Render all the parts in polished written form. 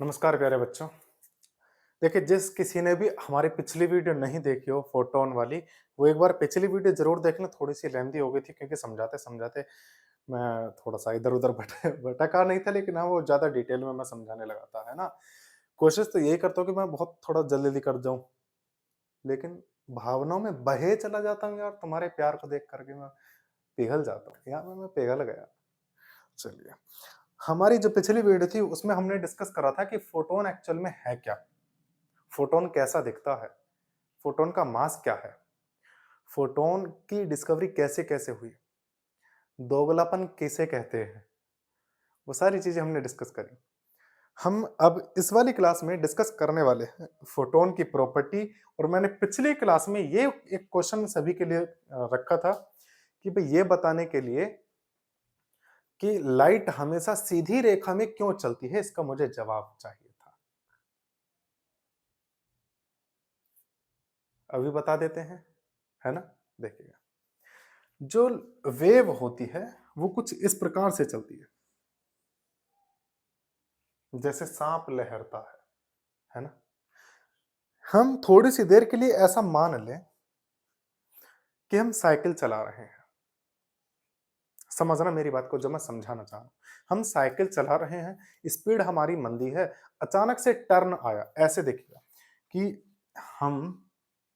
नमस्कार प्यारे बच्चों। देखिए, जिस किसी ने भी हमारी पिछली वीडियो नहीं देखी हो फोटोन वाली, वो एक बार पिछली वीडियो ज़रूर देख लें। थोड़ी-सी लेंथी हो गई थी क्योंकि समझाते-समझाते मैं थोड़ा-सा इधर-उधर भटका नहीं था, लेकिन हाँ, वो ज़्यादा डिटेल में मैं समझाने लगा था, है ना? कोशिश तो यही करता हूँ कि मैं बहुत थोड़ा जल्दी-जल्दी कर जाऊँ, लेकिन भावनाओं में बहे चला जाता हूँ यार। तुम्हारे प्यार को देख कर के मैं पिघल जाता हूँ। यार मैं पिघल गया। चलिए, हमारी जो पिछली वीडियो थी उसमें हमने डिस्कस करा था कि फोटोन एक्चुअल में है क्या? फोटोन कैसा दिखता है? फोटोन का मास क्या है? फोटोन की डिस्कवरी कैसे-कैसे हुई? दोगलापन किसे कहते हैं? वो सारी चीज़ें हमने डिस्कस करी। हम अब इस वाली क्लास में डिस्कस करने वाले हैं फोटोन की प्रॉपर्टी। और मैंने पिछली क्लास में ये एक क्वेश्चन सभी के लिए रखा था कि भई ये बताने के लिए कि लाइट हमेशा सीधी रेखा में क्यों चलती है? इसका मुझे जवाब चाहिए था। अभी बता देते हैं, है ना? देखिएगा, जो वेव होती है वो कुछ इस प्रकार से चलती है, जैसे सांप लहरता है ना? हम थोड़ी सी देर के लिए ऐसा मान लें कि हम साइकिल चला रहे हैं। समझना मेरी बात को, जो मैं समझाना चाह रहा हूं। हम साइकिल चला रहे हैं, स्पीड हमारी मंदी है, अचानक से टर्न आया। ऐसे देखिएगा कि हम,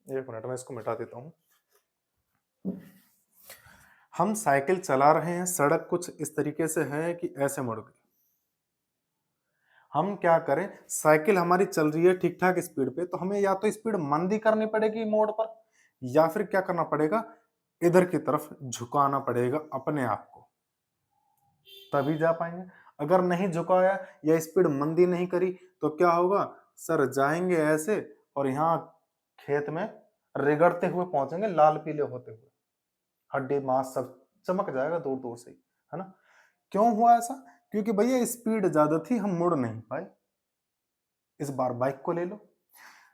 एक मिनट में इसको मिटा देता हूं। हम साइकिल चला रहे हैं, सड़क कुछ इस तरीके से है कि ऐसे मुड़ गई। हम क्या करें, साइकिल हमारी चल रही है ठीक ठाक स्पीड पे, तो हमें या तो स्पीड मंदी करनी पड़ेगी मोड़ पर, या फिर क्या करना पड़ेगा, इधर की तरफ झुकाना पड़ेगा अपने आप को, तभी जा पाएंगे। अगर नहीं झुकाया या स्पीड मंदी नहीं करी तो क्या होगा, सर जाएंगे ऐसे और यहाँ खेत में रिगड़ते हुए पहुंचेंगे, लाल पीले होते हुए, हड्डी मांस सब चमक जाएगा दूर दूर से ही, है ना? क्यों हुआ ऐसा? क्योंकि भैया स्पीड ज्यादा थी, हम मुड़ नहीं पाए। इस बार बाइक को ले लो,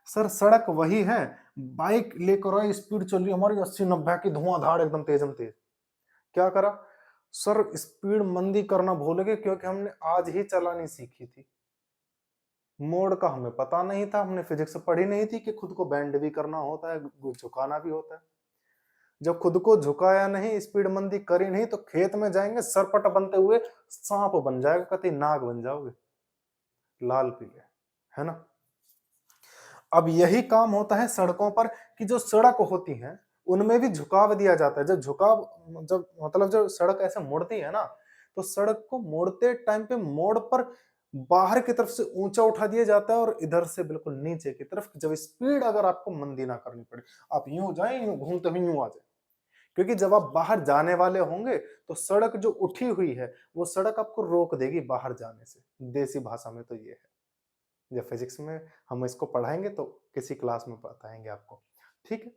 सर सड़क वही है, बाइक लेकर आए, स्पीड चल रही है हमारी 80-90 की, धुआंधार एकदम तेजम तेज। क्या करा, सर स्पीड मंदी करना भूल गए क्योंकि हमने आज ही चलानी सीखी थी। मोड़ का हमें पता नहीं था, हमने फिजिक्स पढ़ी नहीं थी कि खुद को बेंड भी करना होता है, झुकाना भी होता है। जब खुद को झुकाया नहीं, स्पीड मंदी करी नहीं, तो खेत में जाएंगे सरपट बनते हुए सांप बन जाएगा, कति नाग बन जाओगे, लाल पीले, है ना? अब यही काम होता है सड़कों पर कि जो सड़क होती है उनमें भी झुकाव दिया जाता है। जब मतलब जब सड़क ऐसे मुड़ती है ना, तो सड़क को मोड़ते टाइम पे मोड़ पर बाहर की तरफ से ऊंचा उठा दिया जाता है, और इधर से बिल्कुल नीचे की तरफ, जब स्पीड अगर आपको मंदी ना करनी पड़े, आप यूं जाएं, यूं घूमते हुए यूं आ जाए। क्योंकि जब आप बाहर जाने वाले होंगे तो सड़क जो उठी हुई है वो सड़क आपको रोक देगी बाहर जाने से। देसी भाषा में तो ये है, जब फिजिक्स में हम इसको पढ़ाएंगे तो किसी क्लास में बताएंगे आपको, ठीक है?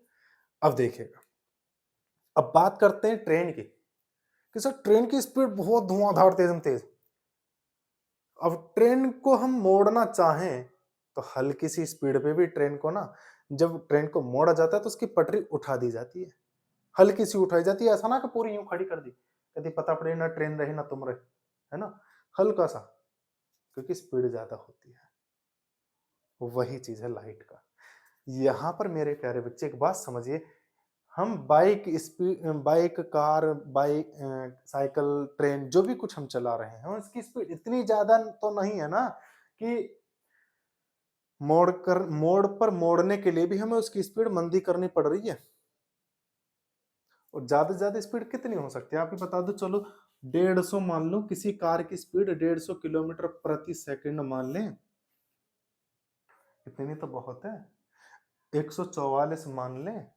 अब देखिएगा, अब बात करते हैं ट्रेन की, कि सर ट्रेन की स्पीड बहुत धुआंधार तेजम तेज। अब ट्रेन को हम मोड़ना चाहें तो हल्की सी स्पीड पे भी ट्रेन को ना, जब ट्रेन को मोड़ा जाता है तो उसकी पटरी उठा दी जाती है, हल्की सी उठाई जाती है, ऐसा ना कि पूरी यूं खड़ी कर दी, कभी पता पड़े ना ट्रेन रहे ना तुम रहे, है ना? हल्का सा, क्योंकि स्पीड ज्यादा होती है। वही चीज है लाइट का। यहाँ पर मेरे प्यारे बच्चे एक बात समझिए, हम बाइक, कार, साइकिल, ट्रेन, जो भी कुछ हम चला रहे हैं, उसकी स्पीड इतनी ज्यादा तो नहीं है ना कि मोड़ पर मोड़ने के लिए भी हमें उसकी स्पीड मंदी करनी पड़ रही है। और ज्यादा से ज्यादा स्पीड कितनी हो सकती है आप ही बता दो, चलो 150 मान लो, किसी कार की स्पीड 150 किलोमीटर प्रति सेकंड मान लें, इतनी तो बहुत है। 144 मान लें,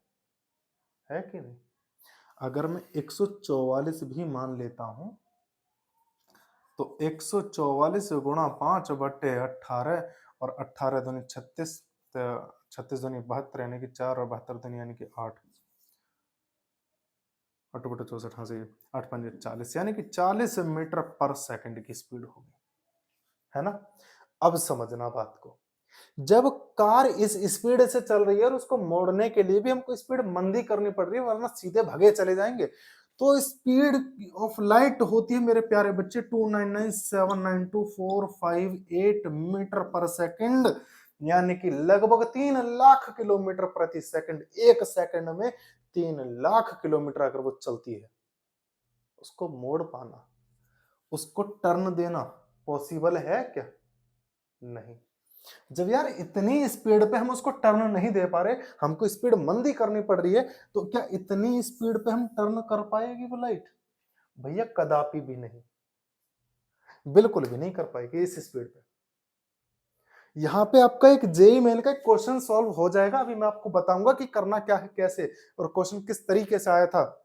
है कि नहीं? अगर मैं 144 भी मान लेता हूं तो 144 गुणा 5/18, और 18 दूनी 36, 36 दूनी 72 यानी कि 4, और 72 दूनी यानी कि 8, 8/64, हाँ सही, 8×5 40, यानी कि 40 मीटर पर सेकंड की स्पीड होगी, है ना? अब समझना बात को, जब कार इस स्पीड से चल रही है और उसको मोड़ने के लिए भी हमको स्पीड मंदी करनी पड़ रही है, वरना सीधे भगे चले जाएंगे, तो स्पीड ऑफ लाइट होती है मेरे प्यारे बच्चे 299792458 मीटर पर सेकंड, यानी कि लगभग 3 लाख किलोमीटर प्रति सेकंड। एक सेकंड में 3 लाख किलोमीटर अगर वो चलती है, उसको मोड़ पाना, उसको टर्न देना पॉसिबल है क्या? नहीं। जब यार इतनी स्पीड पे हम उसको टर्न नहीं दे पा रहे, हमको स्पीड मंदी करनी पड़ रही है, तो क्या इतनी स्पीड पे हम टर्न कर पाएगी वो लाइट? भैया कदापि भी नहीं, बिल्कुल भी नहीं कर पाएगी इस स्पीड पे। यहाँ पे आपका एक जेईई मेन का एक क्वेश्चन सॉल्व हो जाएगा, अभी मैं आपको बताऊंगा कि करना क्या है, कैसे, और क्वेश्चन किस तरीके से आया था।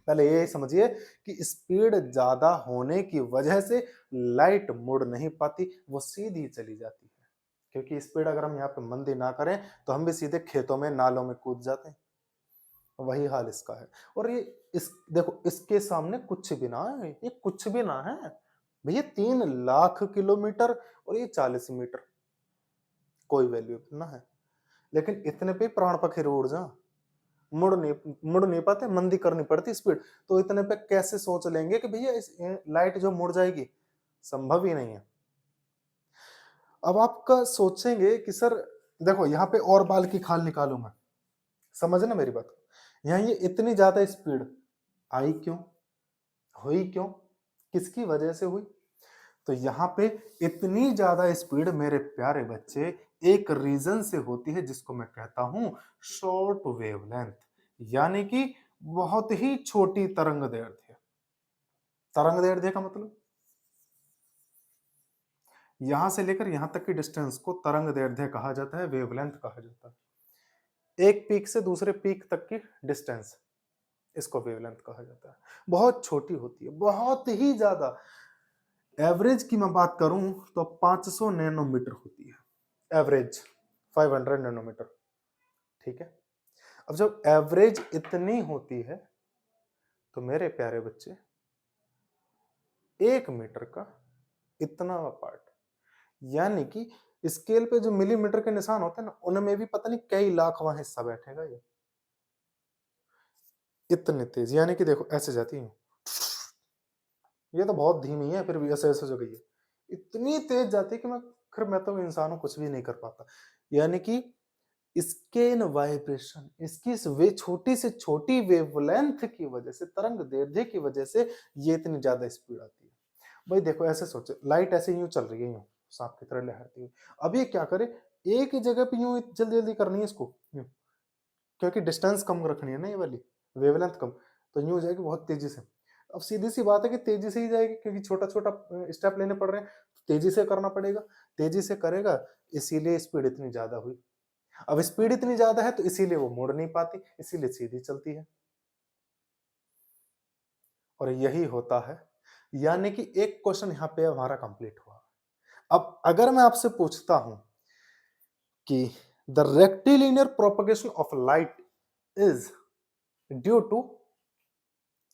पहले ये समझिए कि स्पीड ज्यादा होने की वजह से लाइट मुड़ नहीं पाती, वो सीधी चली जाती है। क्योंकि स्पीड अगर हम यहाँ पे मंदी ना करें तो हम भी सीधे खेतों में, नालों में कूद जाते हैं। वही हाल इसका है। और ये इस देखो, इसके सामने कुछ भी ना है, ये कुछ भी ना है भैया। 3 लाख किलोमीटर और ये 40 मीटर, कोई वैल्यू ना है। लेकिन इतने पे प्राण पखेरु उड़ जा, मुड़ नहीं पाते, मंदी करनी पड़ती स्पीड। तो इतने पे कैसे सोच लेंगे कि भैया इस लाइट जो मुड़ जाएगी? संभव ही नहीं है। अब आपका सोचेंगे कि सर देखो, यहाँ पे और बाल की खाल निकालूंगा, समझना मेरी बात। यहाँ ये इतनी ज्यादा स्पीड आई क्यों, हुई क्यों, किसकी वजह से हुई? तो यहाँ पे इतनी ज्यादा स्पीड मेरे प्यारे बच्चे एक रीजन से होती है, जिसको मैं कहता हूं शॉर्ट वेवलेंथ, यानी कि बहुत ही छोटी तरंग दैर्ध्य। तरंग दैर्ध्य का मतलब यहां से लेकर यहां तक की डिस्टेंस को तरंग दैर्ध्य कहा जाता है, वेवलेंथ कहा जाता है। एक पीक से दूसरे पीक तक की डिस्टेंस, इसको वेवलेंथ कहा जाता है। बहुत छोटी होती है, बहुत ही ज्यादा। एवरेज की मैं बात करूं तो 500 नैनोमीटर होती है एवरेज, 500 नैनोमीटर, ठीक है। अब जब एवरेज इतनी होती है तो मेरे प्यारे बच्चे 1 मीटर का इतना पार्ट, यानी कि स्केल पे जो मिलीमीटर के निशान होते हैं ना, उनमें भी पता नहीं कई लाखवां हिस्सा बैठेगा ये। इतने तेज, यानी कि देखो ऐसे जाती है, ये तो बहुत धीमी है, फिर भी ऐसे ऐसे जो गई है, इतनी तेज जाती है कि मैं तो इंसान हूं, कुछ भी नहीं कर पाता। यानी कि इसके इन वाइब्रेशन, इसकी इस वे छोटी से छोटी वेवलेंथ की वजह से, तरंग दैर्ध्य की वजह से ये इतनी ज्यादा स्पीड आती है। भाई देखो ऐसे सोचो, लाइट ऐसे यूं चल रही है, यूं सांप की तरह लहरती है। अब ये क्या करे, एक ही जगह पे यूं जल्दी जल्दी करनी है इसको यूं, क्योंकि डिस्टेंस कम रखनी है ना, ये वाली वेवलेंथ कम, तो यूं हो जाएगी बहुत तेजी से। अब सीधी सी बात है कि तेजी से ही जाएगी, क्योंकि छोटा छोटा स्टेप लेने पड़ रहे हैं, तो तेजी से करना पड़ेगा, तेजी से करेगा, इसीलिए स्पीड इतनी ज्यादा हुई। अब स्पीड इतनी ज्यादा है तो इसीलिए वो मोड़ नहीं पाती, इसीलिए सीधी चलती है। और यही होता है, यानी कि एक क्वेश्चन यहां पे हमारा कंप्लीट हुआ। अब अगर मैं आपसे पूछता हूं कि the rectilinear propagation of light is due to,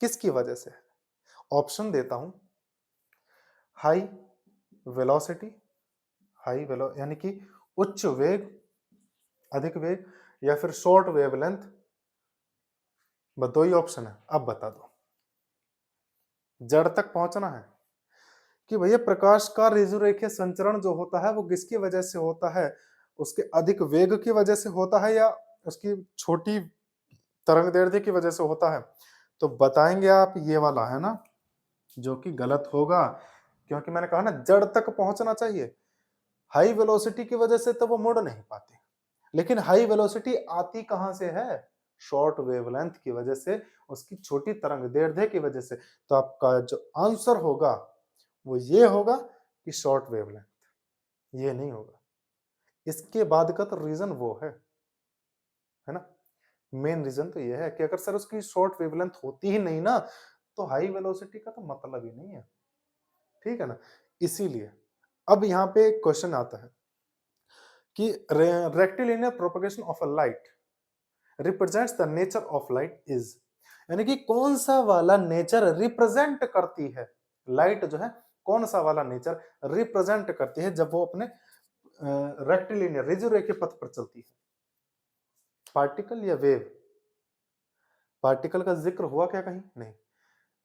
किसकी वजह से? ऑप्शन देता हूं, हाई वेलोसिटी, यानी कि उच्च वेग, अधिक वेग, या फिर शॉर्ट वेवलेंथ। बस दो ही ऑप्शन है, अब बता दो। जड़ तक पहुंचना है कि भैया प्रकाश का रेजुरेखीय संचरण जो होता है वो किसकी वजह से होता है? उसके अधिक वेग की वजह से होता है, या उसकी छोटी तरंग दैर्ध्य की वजह से होता है? तो बताएंगे आप ये वाला है ना, जो कि गलत होगा, क्योंकि मैंने कहा ना जड़ तक पहुंचना चाहिए। हाई वेलोसिटी की वजह से तो वो मुड़ नहीं पाती, लेकिन हाई वेलोसिटी आती कहां से है? शॉर्ट वेवलेंथ की वजह से, उसकी छोटी तरंग दैर्ध्य की वजह से। तो आपका जो आंसर होगा वो ये होगा कि शॉर्ट वेवलेंथ, ये नहीं होगा। इसके बाद का तो रीजन वो है ना। मेन रीजन तो ये है कि अगर सर उसकी शॉर्ट वेवलेंथ होती ही नहीं ना, तो हाई वेलोसिटी का तो मतलब ही नहीं है, ठीक है ना। इसीलिए अब यहां पे क्वेश्चन आता है कि rectilinear propagation of a light represents the nature of light is, यानी कि कौन सा वाला नेचर रिप्रेजेंट करती है लाइट जो है, कौन सा वाला नेचर रिप्रेजेंट करती है जब वो अपने रेक्टिलिनियर रेखीय पथ पर चलती है? पार्टिकल या वेव? पार्टिकल का जिक्र हुआ क्या कहीं? नहीं।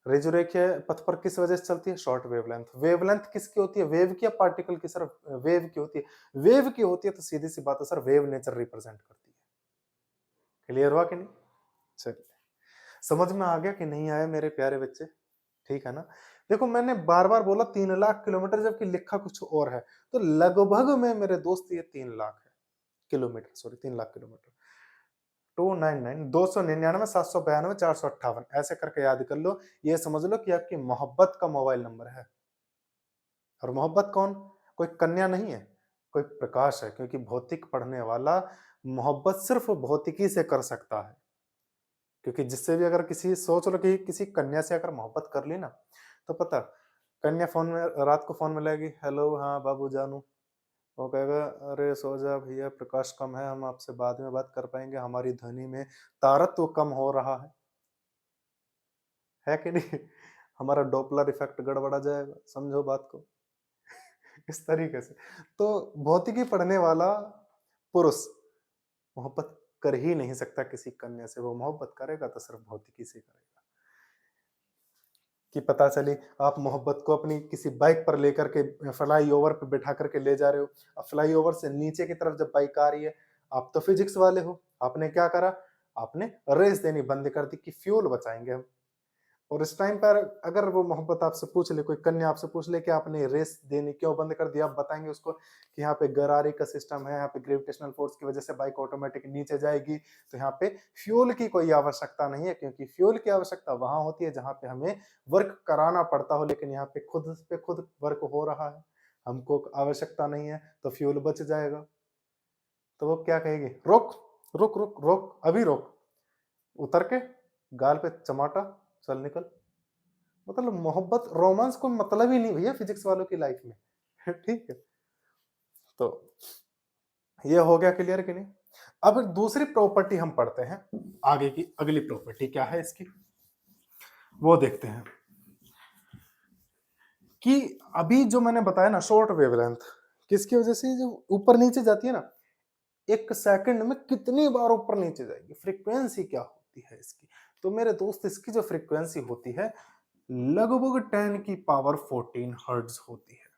रेजुरेखीय पथ पर किस वजह से चलती है? Short wavelength. वेवलेंथ किसकी होती है? वेव की या पार्टिकल की? सर वेव की होती है। वेव की होती है तो सीधी सी बात है सर, वेव नेचर रिप्रेजेंट करती है। क्लियर हुआ कि नहीं? चलिए, समझ में आ गया कि नहीं आया मेरे प्यारे बच्चे? ठीक है ना? देखो मैंने बार-बार बोला 3 लाख किलोमीटर, जबकि लिखा कुछ और है। तो लगभग में मेरे दोस्त ये 3 लाख है किलोमीटर, सॉरी 3 लाख किलोमीटर। 299 299 792 458 ऐसे करके याद कर लो। ये समझ लो कि आपकी मोहब्बत का मोबाइल नंबर है। और मोहब्बत कौन? कोई कन्या नहीं है, कोई प्रकाश है, क्योंकि भौतिक पढ़ने वाला मोहब्बत सिर्फ भौतिकी से कर सकता है। क्योंकि जिससे भी अगर किसी, सोच लो कि किसी कन्या से अगर मोहब्बत कर ली ना, तो पता, कन्या फोन में रात को फोन मिलाएगी, हेलो हाँ बाबू जानू, वो कहेगा अरे सो जा भैया, प्रकाश कम है, हम आपसे बाद में बात कर पाएंगे, हमारी ध्वनि में तारत्व कम हो रहा है कि नहीं? हमारा डोपलर इफेक्ट गड़बड़ा जाएगा, समझो बात को। इस तरीके से तो भौतिकी पढ़ने वाला पुरुष मोहब्बत कर ही नहीं सकता किसी कन्या से। वो मोहब्बत करेगा तो सिर्फ भौतिकी से करेगा। कि पता चली आप मोहब्बत को अपनी किसी बाइक पर लेकर के फ्लाई ओवर पे बैठा करके ले जा रहे हो। अब फ्लाई ओवर से नीचे की तरफ जब बाइक आ रही है, आप तो फिजिक्स वाले हो, आपने क्या करा? आपने रेस देनी बंद कर दी कि फ्यूल बचाएंगे हम। और इस टाइम पर अगर वो मोहब्बत आपसे पूछ ले, कोई कन्या आपसे पूछ ले कि आपने रेस देनी क्यों बंद कर दिया, आप बताएंगे उसको कि यहाँ पे गरारी का सिस्टम है, यहाँ पे ग्रेविटेशनल फोर्स की वजह से बाइक ऑटोमेटिक नीचे जाएगी, तो यहाँ पे फ्यूल की कोई आवश्यकता नहीं है, क्योंकि फ्यूल की आवश्यकता वहां होती है जहां पे हमें वर्क कराना पड़ता हो, लेकिन यहाँ पे खुद वर्क हो रहा है, हमको आवश्यकता नहीं है, तो फ्यूल बच जाएगा। तो वो क्या कहेगी? रोक रुक रुक रोक, अभी रोक, उतर के गाल पे चमाटा, चल निकल। मतलब मोहब्बत, रोमांस कोई मतलब ही नहीं भैया फिजिक्स वालों की लाइफ में। ठीक है, तो ये हो गया क्लियर कि नहीं? अब दूसरी प्रॉपर्टी हम पढ़ते हैं, आगे की अगली प्रॉपर्टी क्या है इसकी, वो देखते हैं। कि अभी जो मैंने बताया ना शॉर्ट वेवलेंथ, किसकी वजह से जो ऊपर नीचे जाती है ना, एक सेकंड में कितनी बार ऊपर नीचे जाएगी, फ्रीक्वेंसी क्या होती है इसकी? तो मेरे दोस्त इसकी जो फ्रीक्वेंसी होती है लगभग 10 की पावर 14 हर्ट्ज होती है।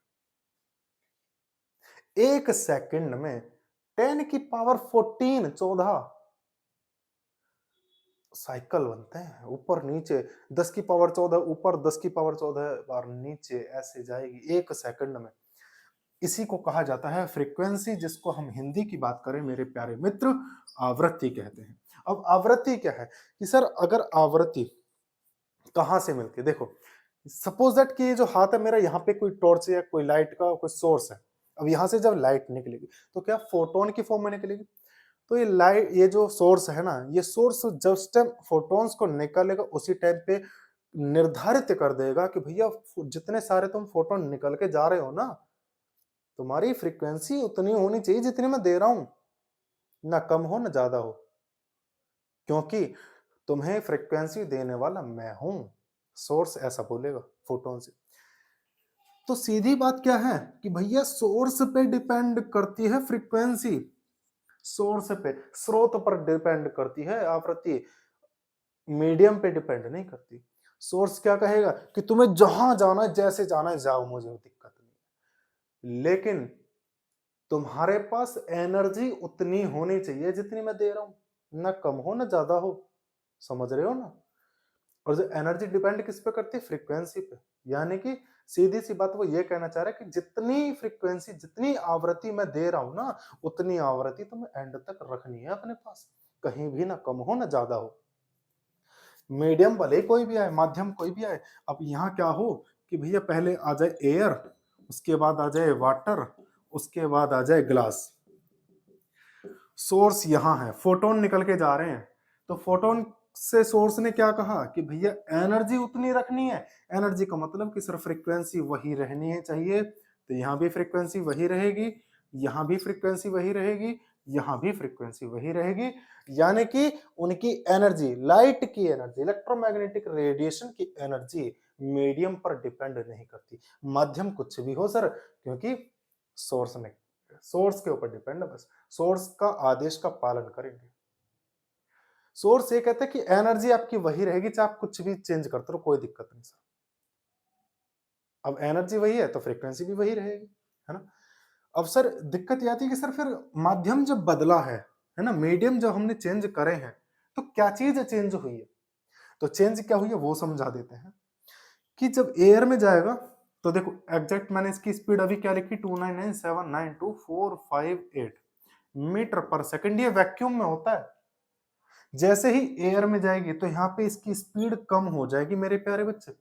एक सेकंड में 10 की पावर 14 साइकिल बनते हैं, ऊपर नीचे 10 की पावर 14 ऊपर, 10 की पावर 14 बार नीचे, ऐसे जाएगी एक सेकंड में। इसी को कहा जाता है फ्रीक्वेंसी, जिसको हम हिंदी की बात करें मेरे प्यारे मित्र, आवृत्ति कहते हैं। अब आवृत्ति क्या है कि सर, अगर आवृत्ति कहां से मिलती है, देखो सपोज दैट कि ये जो हाथ है मेरा, यहाँ पे कोई टॉर्च या कोई लाइट का कोई सोर्स है। अब यहाँ से जब लाइट निकलेगी तो क्या फोटोन की फॉर्म में निकलेगी? तो ये लाइट, ये जो सोर्स है ना, ये सोर्स जस्ट टाइम फोटोन्स को निकालेगा उसी टाइम पे निर्धारित कर देगा कि भैया जितने सारे तुम फोटोन निकल के जा रहे हो ना, तुम्हारी फ्रीक्वेंसी उतनी होनी चाहिए जितनी मैं दे रहा हूं, ना कम हो ना ज्यादा हो, क्योंकि तुम्हें फ्रीक्वेंसी देने वाला मैं हूं। सोर्स ऐसा बोलेगा फोटोन से। तो सीधी बात क्या है कि भैया सोर्स पे डिपेंड करती है फ्रीक्वेंसी, सोर्स पे, स्रोत पर डिपेंड करती है आवृत्ति, मीडियम पे डिपेंड नहीं करती। सोर्स क्या कहेगा कि तुम्हें जहां जाना है, जैसे जाना है जाओ, मुझे दिक्कत नहीं, लेकिन तुम्हारे पास एनर्जी उतनी होनी चाहिए जितनी मैं दे रहा हूं, ना कम हो ना ज्यादा हो। समझ रहे हो ना? और जो एनर्जी डिपेंड किस पे करती है? फ्रीक्वेंसी पे। यानी कि सीधी सी बात वो ये कहना चाह रहा है कि जितनी फ्रीक्वेंसी, जितनी आवृत्ति मैं दे रहा हूं ना, उतनी आवृत्ति तुम्हें एंड तक रखनी है अपने पास, कहीं भी ना कम हो ना ज्यादा हो। मीडियम भले कोई भी आए, माध्यम कोई भी आए, अब यहाँ क्या हो कि भैया पहले आ जाए एयर, उसके बाद आ जाए वाटर, उसके बाद आ जाए ग्लास। सोर्स यहाँ है, फोटोन निकल के जा रहे हैं, तो फोटोन से सोर्स ने क्या कहा कि भैया एनर्जी उतनी रखनी है। एनर्जी का मतलब कि सिर्फ फ्रीक्वेंसी वही रहनी है चाहिए, तो यहाँ भी फ्रीक्वेंसी वही रहेगी, यहाँ भी फ्रीक्वेंसी वही रहेगी, यहाँ भी फ्रीक्वेंसी वही रहेगी। यानी कि उनकी एनर्जी, लाइट की एनर्जी, इलेक्ट्रोमैग्नेटिक रेडिएशन की एनर्जी मीडियम पर डिपेंड नहीं करती। माध्यम कुछ भी हो सर, क्योंकि सोर्स ने, सोर्स के ऊपर डिपेंड है बस, सोर्स का आदेश का पालन करेंगे। सोर्स ये कहता है कि एनर्जी आपकी वही रहेगी, चाहे आप कुछ भी चेंज करते रहो, कोई दिक्कत नहीं सर। अब एनर्जी वही है तो फ्रीक्वेंसी भी वही रहेगी, है ना। अब सर दिक्कत ये आती है कि सर फिर माध्यम जब बदला है ना, मीडियम जब हमने चेंज करे हैं, तो क्या चीज चेंज हुई है। तो चेंज क्या हुई है वो समझा देते हैं कि जब एयर में जाएगा तो देखो एग्जैक्ट मैंने इसकी स्पीड अभी क्या लिखी 299792458 मीटर पर सेकंड, ये वैक्यूम में होता है। जैसे ही एयर में जाएगी तो यहाँ पे इसकी स्पीड कम हो जाएगी मेरे प्यारे बच्चे।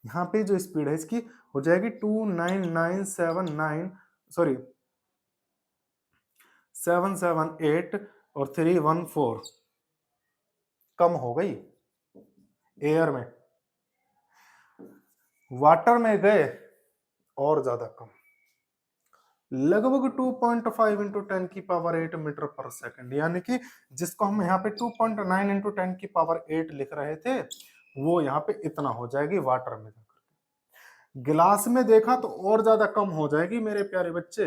यहाँ पे जो स्पीड है इसकी हो जाएगी 29979 सॉरी 778 और 314 कम हो गई एयर में। वाटर में गए और ज्यादा कम, लगभग 2.5 इंटू 10 की पावर 8 मीटर पर सेकंड, यानी कि जिसको हम यहाँ पे 2.9 इंटू 10 की पावर 8 लिख रहे थे वो यहाँ पे इतना हो जाएगी वाटर में जाकर। गिलास में देखा तो और ज्यादा कम हो जाएगी मेरे प्यारे बच्चे।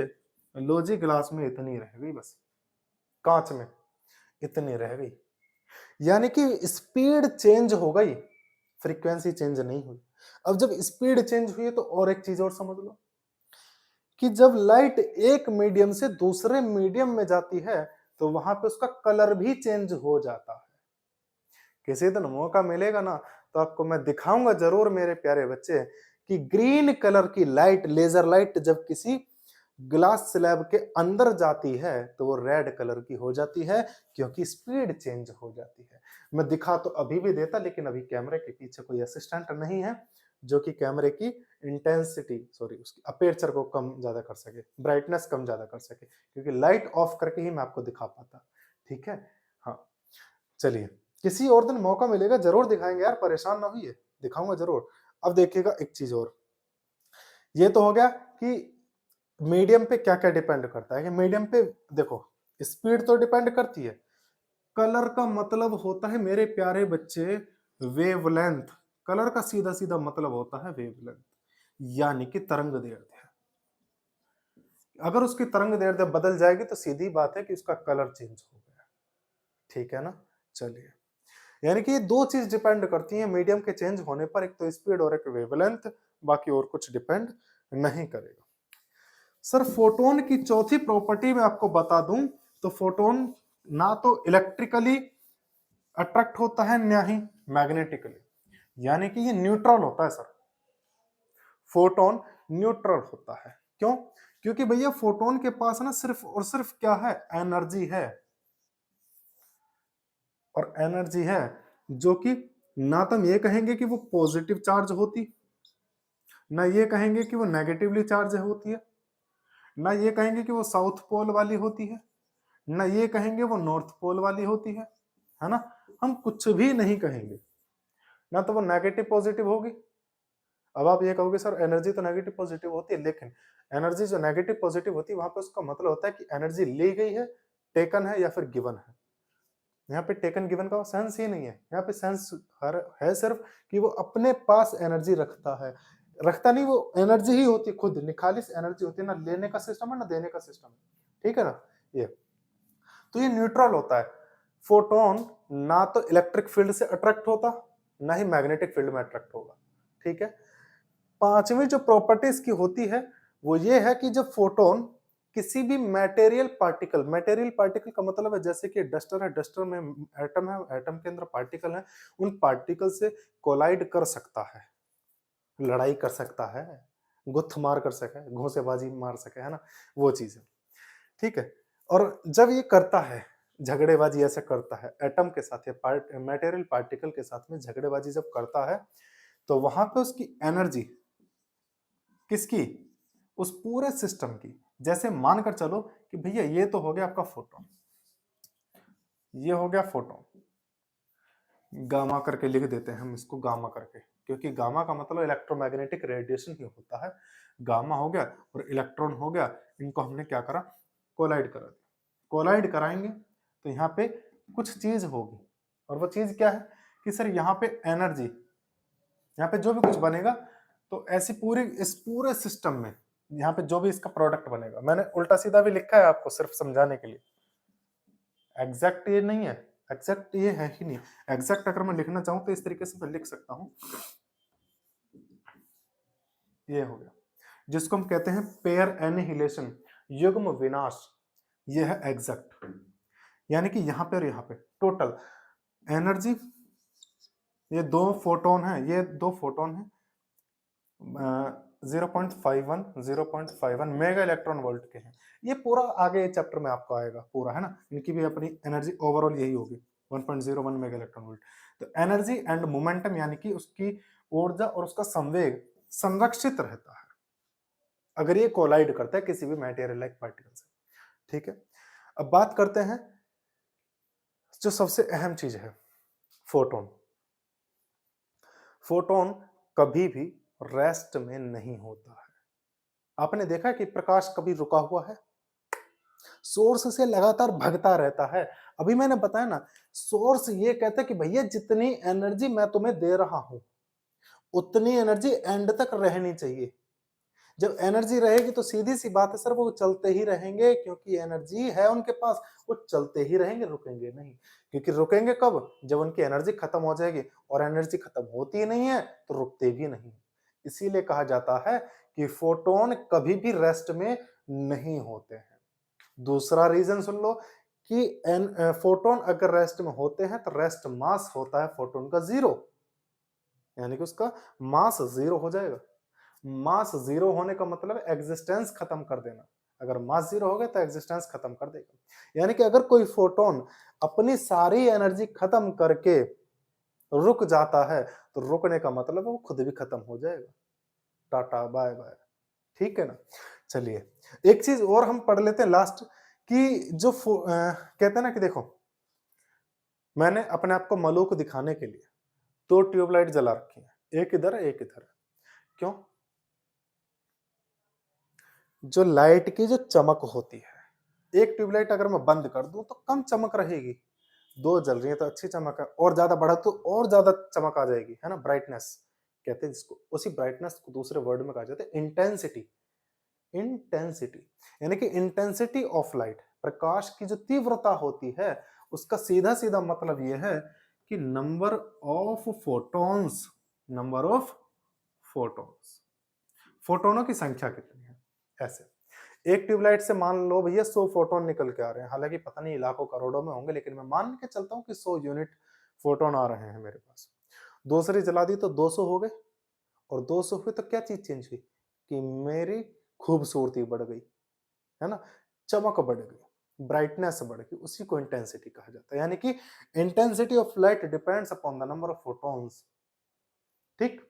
लो जी गिलास में इतनी रह गई बस, कांच में इतनी रह गई, यानी कि स्पीड चेंज हो गई, फ्रीक्वेंसी चेंज नहीं हुई। अब जब स्पीड चेंज हुई है तो और एक चीज और समझ लो कि जब लाइट एक मीडियम से दूसरे मीडियम में जाती है तो वहां पे उसका कलर भी चेंज हो जाता है। किसी दिन मौका मिलेगा ना तो आपको मैं दिखाऊंगा जरूर मेरे प्यारे बच्चे कि ग्रीन कलर की लाइट, लेजर लाइट जब किसी ग्लास स्लैब के अंदर जाती है तो वो रेड कलर की हो जाती है, क्योंकि स्पीड चेंज हो जाती है। मैं दिखा तो अभी भी देता, लेकिन अभी कैमरे के पीछे कोई असिस्टेंट नहीं है जो कि कैमरे की इंटेंसिटी सॉरी उसकी अपेर्चर को कम ज्यादा कर सके, ब्राइटनेस कम ज्यादा कर सके, क्योंकि लाइट ऑफ करके ही मैं आपको दिखा पाता। ठीक है, हाँ चलिए किसी और दिन मौका मिलेगा जरूर दिखाएंगे यार, परेशान ना होइए, दिखाऊंगा जरूर। अब देखिएगा एक चीज और, ये तो हो गया कि मीडियम पे क्या क्या डिपेंड करता है। कि मीडियम पे देखो स्पीड तो डिपेंड करती है, कलर का मतलब होता है मेरे प्यारे बच्चे वेवलेंथ। कलर का सीधा सीधा मतलब होता है वेवलेंथ, यानी कि तरंग दैर्ध्य। अगर उसकी तरंग दैर्ध्य बदल जाएगी तो सीधी बात है कि उसका कलर चेंज हो गया। ठीक है ना, चलिए यानी कि ये दो चीज डिपेंड करती हैं मीडियम के चेंज होने पर, एक तो स्पीड और एक वेवलेंथ, बाकी और कुछ डिपेंड नहीं करेगा। सर फोटोन की चौथी प्रॉपर्टी मैं आपको बता दूं तो फोटोन ना तो इलेक्ट्रिकली अट्रैक्ट होता है ना ही मैग्नेटिकली, यानी कि ये न्यूट्रल होता है सर। फोटोन न्यूट्रल होता है, क्यों? क्योंकि भैया फोटोन के पास ना सिर्फ और सिर्फ क्या है, एनर्जी है। और एनर्जी है जो कि ना तो हम ये कहेंगे कि वो पॉजिटिव चार्ज होती, ना ये कहेंगे कि वो नेगेटिवली चार्ज होती है, ना ये कहेंगे कि वो साउथ पोल वाली होती है, ना ये कहेंगे वो नॉर्थ पोल वाली होती है ना। हम कुछ भी नहीं कहेंगे, ना तो वो नेगेटिव पॉजिटिव होगी। अब आप ये कहोगे सर एनर्जी तो नेगेटिव पॉजिटिव होती है, लेकिन एनर्जी जो नेगेटिव पॉजिटिव होती है वहां पे उसका मतलब होता है कि एनर्जी ली गई है, टेकन है या फिर गिवन है। यहाँ पे टेकन गिवन का सेंस ही नहीं है, यहाँ पे सेंस है सिर्फ कि वो अपने पास एनर्जी रखता है, रखता नहीं, वो एनर्जी ही होती है, खुद निखालिस एनर्जी होती है, ना लेने का सिस्टम है ना देने का सिस्टम है। ठीक है ना, ये तो ये न्यूट्रल होता है। फोटोन ना तो इलेक्ट्रिक फील्ड से अट्रैक्ट होता, ना ही मैग्नेटिक फील्ड में अट्रैक्ट होगा। ठीक है, पांचवी जो प्रॉपर्टीज की होती है वो ये है कि जब फोटोन किसी भी मटेरियल पार्टिकल का मतलब है जैसे कि डस्टर है, डस्टर में एटम है, एटम के अंदर पार्टिकल है, उन पार्टिकल से कोलाइड कर सकता है, लड़ाई कर सकता है, गुत्थ मार कर सके, घोंसेबाजी मार सके, है ना, वो चीज है। ठीक है, और जब ये करता है झगड़ेबाजी ऐसे करता है एटम के साथ या मटेरियल पार्टिकल के साथ में झगड़ेबाजी जब करता है तो वहां पे उसकी एनर्जी किसकी, उस पूरे सिस्टम की। जैसे मानकर चलो कि भैया ये तो हो गया आपका फोटोन, ये हो गया फोटोन, गामा करके लिख देते हैं हम इसको गामा करके, क्योंकि गामा का मतलब इलेक्ट्रोमैग्नेटिक रेडिएशन ही होता है। गामा हो गया और इलेक्ट्रॉन हो गया, इनको हमने क्या करा, कोलाइड करा दिया। कोलाइड कराएंगे तो यहाँ पे कुछ चीज होगी, और वो चीज क्या है कि सर यहाँ पे एनर्जी, यहाँ पे जो भी कुछ बनेगा तो ऐसी पूरी इस पूरे सिस्टम में यहाँ पे जो भी इसका प्रोडक्ट बनेगा, मैंने उल्टा सीधा भी लिखा है आपको सिर्फ समझाने के लिए, एग्जैक्ट ये नहीं है, एग्जैक्ट ये है ही नहीं। एग्जैक्ट अगर मैं लिखना चाहूं तो इस तरीके से मैं लिख सकता हूं, ये हो गया, जिसको हम कहते हैं पेयर एनिहिलेशन, युग्म विनाश, ये है एग्जैक्ट। यानी कि यहां पे और यहां पे टोटल एनर्जी, ये दो फोटोन है, ये दो फोटोन है, 0.51 मेगा इलेक्ट्रॉन वोल्ट के हैं। ये पूरा आगे चैप्टर में आपको आएगा पूरा, है ना, इनकी भी अपनी एनर्जी ओवरऑल यही होगी 1.01 मेगा इलेक्ट्रॉन वोल्ट। तो एनर्जी एंड मोमेंटम यानी कि उसकी ऊर्जा और उसका संवेग संरक्षित रहता है अगर ये कोलाइड करता है किसी भी मैटेरियल लाइक पार्टिकल से। ठीक है, अब बात करते हैं जो सबसे अहम चीज है, फोटोन। फोटोन कभी भी रेस्ट में नहीं होता है। आपने देखा कि प्रकाश कभी रुका हुआ है? सोर्स से लगातार भगता रहता है। अभी मैंने बताया ना, सोर्स ये कहता है कि भैया जितनी एनर्जी मैं तुम्हें दे रहा हूं उतनी एनर्जी एंड तक रहनी चाहिए। जब एनर्जी रहेगी तो सीधी सी बात है सर, वो चलते ही रहेंगे, क्योंकि एनर्जी है उनके पास, वो चलते ही रहेंगे, रुकेंगे नहीं। क्योंकि रुकेंगे कब? जब उनकी एनर्जी खत्म हो जाएगी, और एनर्जी खत्म होती ही नहीं है तो रुकते भी नहीं। इसीलिए कहा जाता है कि फोटोन कभी भी रेस्ट में नहीं होते हैं। दूसरा रीजन सुन लो कि फोटोन अगर रेस्ट में होते हैं तो रेस्ट मास होता है फोटोन का 0, यानी कि उसका मास 0 हो जाएगा। मास 0 होने का मतलब एग्जिस्टेंस खत्म कर देना। अगर मास 0 हो गया तो एग्जिस्टेंस खत्म कर देगा। यानी कि अगर कोई फोटोन अपनी सारी एनर्जी खत्म करके रुक जाता है तो रुकने का मतलब वो खुद भी खत्म हो जाएगा। Tata bye bye. ठीक है ना। चलिए एक चीज और हम पढ़ लेते हैं लास्ट, कि जो कहते हैं ना कि देखो, मैंने अपने आप को मलूक दिखाने के लिए 2 ट्यूबलाइट जला रखी है, एक इधर एक इधर। क्यों? जो लाइट की जो चमक होती है, एक ट्यूबलाइट अगर मैं बंद कर दूं तो कम चमक रहेगी, दो जल रही है तो अच्छी चमक है, और ज्यादा बढ़ा तो और ज्यादा चमक आ जाएगी, है ना, ब्राइटनेस कहते हैं जिसको। उसी ब्राइटनेस को दूसरे वर्ड में कहा जाता है इंटेंसिटी। इंटेंसिटी यानी कि इंटेंसिटी ऑफ लाइट, प्रकाश की जो तीव्रता होती है उसका सीधा सीधा मतलब यह है कि number of photons, number of photons, फोटोनों की संख्या कितनी है। ऐसे एक ट्यूबलाइट से मान लो भैया 100 फोटोन निकल के आ रहे हैं, हालांकि पता नहीं लाखों करोड़ों में होंगे, लेकिन मैं मान के चलता हूं कि 100 यूनिट फोटोन आ रहे हैं मेरे पास। दूसरी जला दी तो 200 हो गए, और 200 हुए तो क्या चीज चेंज हुई कि मेरी खूबसूरती बढ़ गई, है ना, चमक बढ़ गई, ब्राइटनेस बढ़ गई, उसी को इंटेंसिटी कहा जाता है। यानी कि intensity of light depends upon the number of photons. ठीक,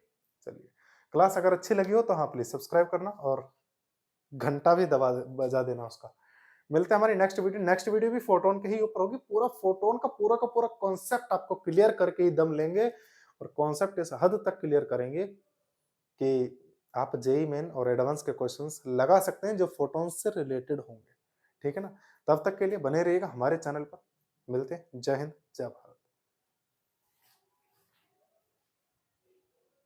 चलिए, क्लास अगर अच्छी लगी हो तो हाँ प्लीज सब्सक्राइब करना और घंटा भी दबा बजा देना उसका। मिलते हैं हमारी नेक्स्ट वीडियो। नेक्स्ट वीडियो भी फोटोन के ही ऊपर होगी, पूरा फोटोन का पूरा कॉन्सेप्ट आपको क्लियर करके ही दम लेंगे, और कॉन्सेप्ट इस हद तक क्लियर करेंगे कि आप जेई मेन और एडवांस के क्वेश्चंस लगा सकते हैं जो फोटोन से रिलेटेड होंगे। ठीक है ना, तब तक के लिए बने रहिएगा हमारे चैनल पर। मिलते हैं, जय हिंद जय भारत।